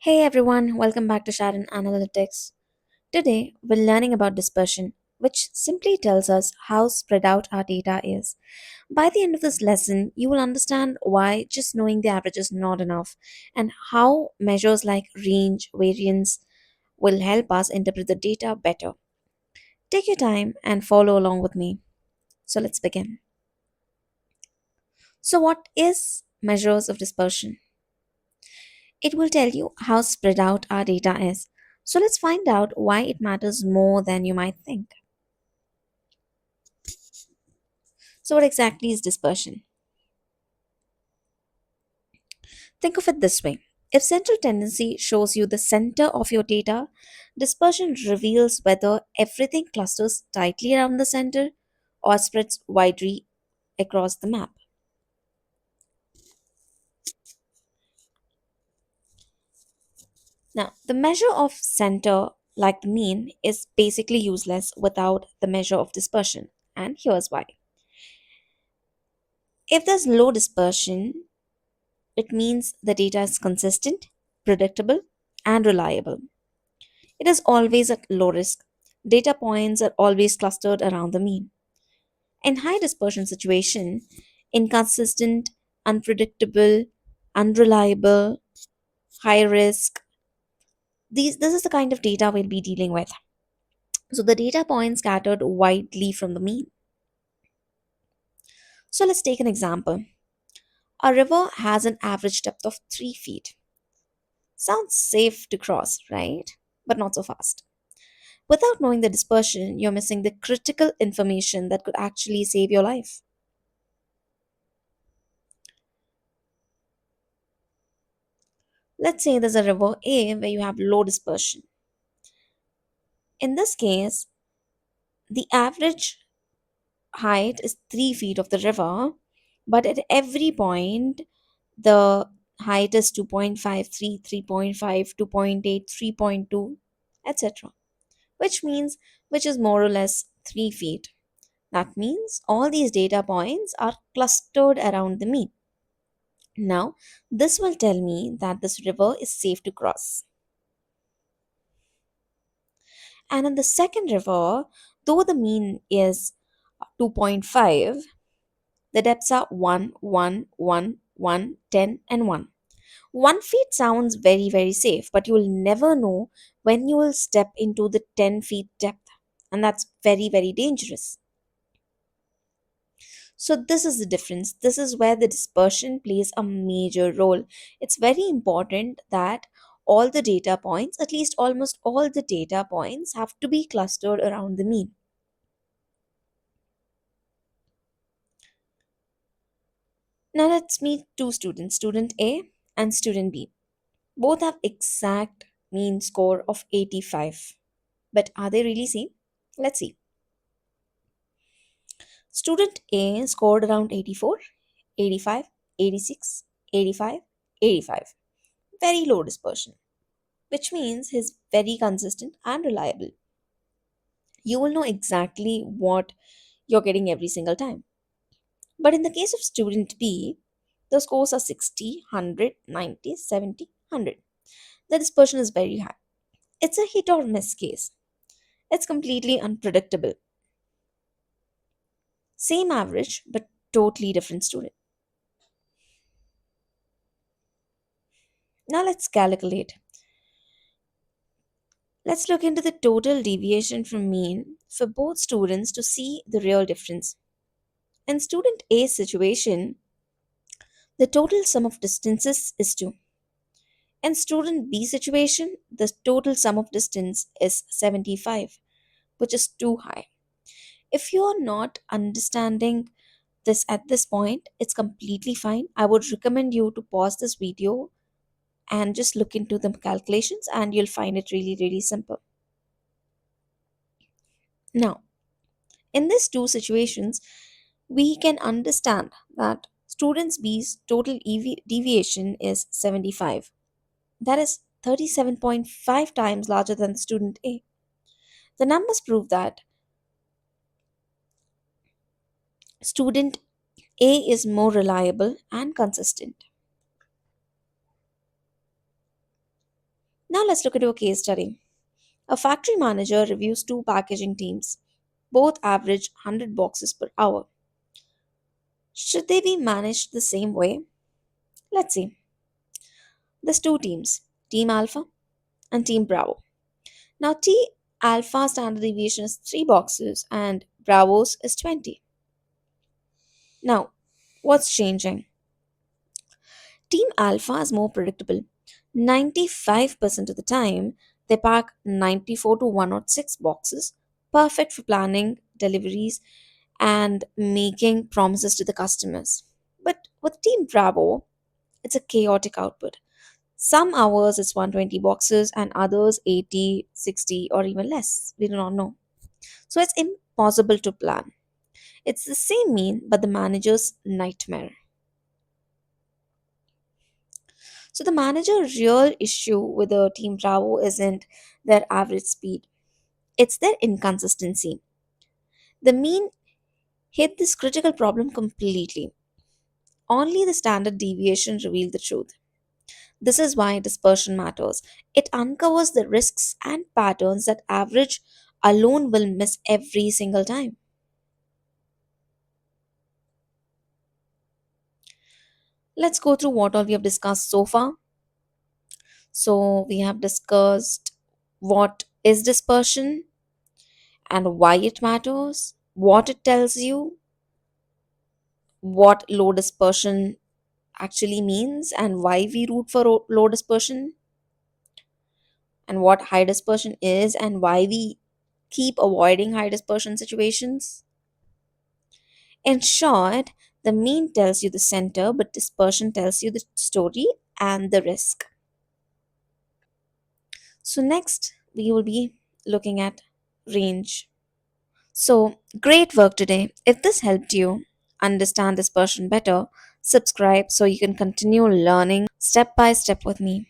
Hey everyone, welcome back to Sharon Analytics. Today we're learning about dispersion, which simply tells us how spread out our data is. By the end of this lesson, you will understand why just knowing the average is not enough and how measures like range, variance will help us interpret the data better. Take your time and follow along with me. So let's begin. So, what is measures of dispersion? It will tell you how spread out our data is. So let's find out why it matters more than you might think. So, what exactly is dispersion? Think of it this way: if central tendency shows you the center of your data, dispersion reveals whether everything clusters tightly around the center or spreads widely across the map. Now, the measure of center, like the mean, is basically useless without the measure of dispersion. And here's why. If there's low dispersion, it means the data is consistent, predictable, and reliable. It is always at low risk. Data points are always clustered around the mean. In high dispersion situation, inconsistent, unpredictable, unreliable, high risk, this is the kind of data we'll be dealing with. So the data points scattered widely from the mean. So let's take an example. A river has an average depth of 3 feet. Sounds safe to cross, right? But not so fast. Without knowing the dispersion, you're missing the critical information that could actually save your life. Let's say there's a river A where you have low dispersion. In this case, the average height is 3 feet of the river, but at every point, the height is 2.53, 3.5, 2.8, 3.2, etc. Which is more or less 3 feet. That means all these data points are clustered around the mean. Now, this will tell me that this river is safe to cross. And in the second river, though the mean is 2.5, the depths are 1, 1, 1, 1, 10, and 1. 1 feet sounds very, very safe, but you will never know when you will step into the 10 feet depth. And that's very, very dangerous. So, this is the difference. This is where the dispersion plays a major role. It's very important that all the data points, at least almost all the data points, have to be clustered around the mean. Now, let's meet two students, student A and student B. Both have exact mean score of 85. But are they really same? Let's see. Student A scored around 84, 85, 86, 85, 85. Very low dispersion, which means he's very consistent and reliable. You will know exactly what you're getting every single time. But in the case of student B, the scores are 60, 100, 90, 70, 100. The dispersion is very high. It's a hit or miss case. It's completely unpredictable. Same average, but totally different student. Now let's calculate. Let's look into the total deviation from mean for both students to see the real difference. In student A's situation, the total sum of distances is 2. In student B situation, the total sum of distance is 75, which is too high. If you are not understanding this at this point, it's completely fine. I would recommend you to pause this video and just look into the calculations and you'll find it really, really simple. Now, in these two situations, we can understand that students B's total deviation is 75. That is 37.5 times larger than student A. The numbers prove that student A is more reliable and consistent. Now let's look at a case study. A factory manager reviews two packaging teams. Both average 100 boxes per hour. Should they be managed the same way? Let's see. There's two teams, Team Alpha and Team Bravo. Now, T Alpha standard deviation is 3 boxes and Bravo's is 20. Now, what's changing? Team Alpha is more predictable. 95% of the time, they pack 94 to 106 boxes, perfect for planning, deliveries, and making promises to the customers. But with Team Bravo, it's a chaotic output. Some hours it's 120 boxes and others 80, 60, or even less. We do not know. So it's impossible to plan. It's the same mean, but the manager's nightmare. So the manager's real issue with the Team Bravo isn't their average speed, it's their inconsistency. The mean hit this critical problem completely. Only the standard deviation revealed the truth. This is why dispersion matters. It uncovers the risks and patterns that average alone will miss every single time. Let's go through what all we have discussed so far. So, we have discussed what is dispersion and why it matters, what it tells you, what low dispersion actually means, and why we root for low dispersion, and what high dispersion is, and why we keep avoiding high dispersion situations. In short, the mean tells you the center, but dispersion tells you the story and the risk. So, next, we will be looking at range. So, great work today. If this helped you understand dispersion better, subscribe so you can continue learning step by step with me.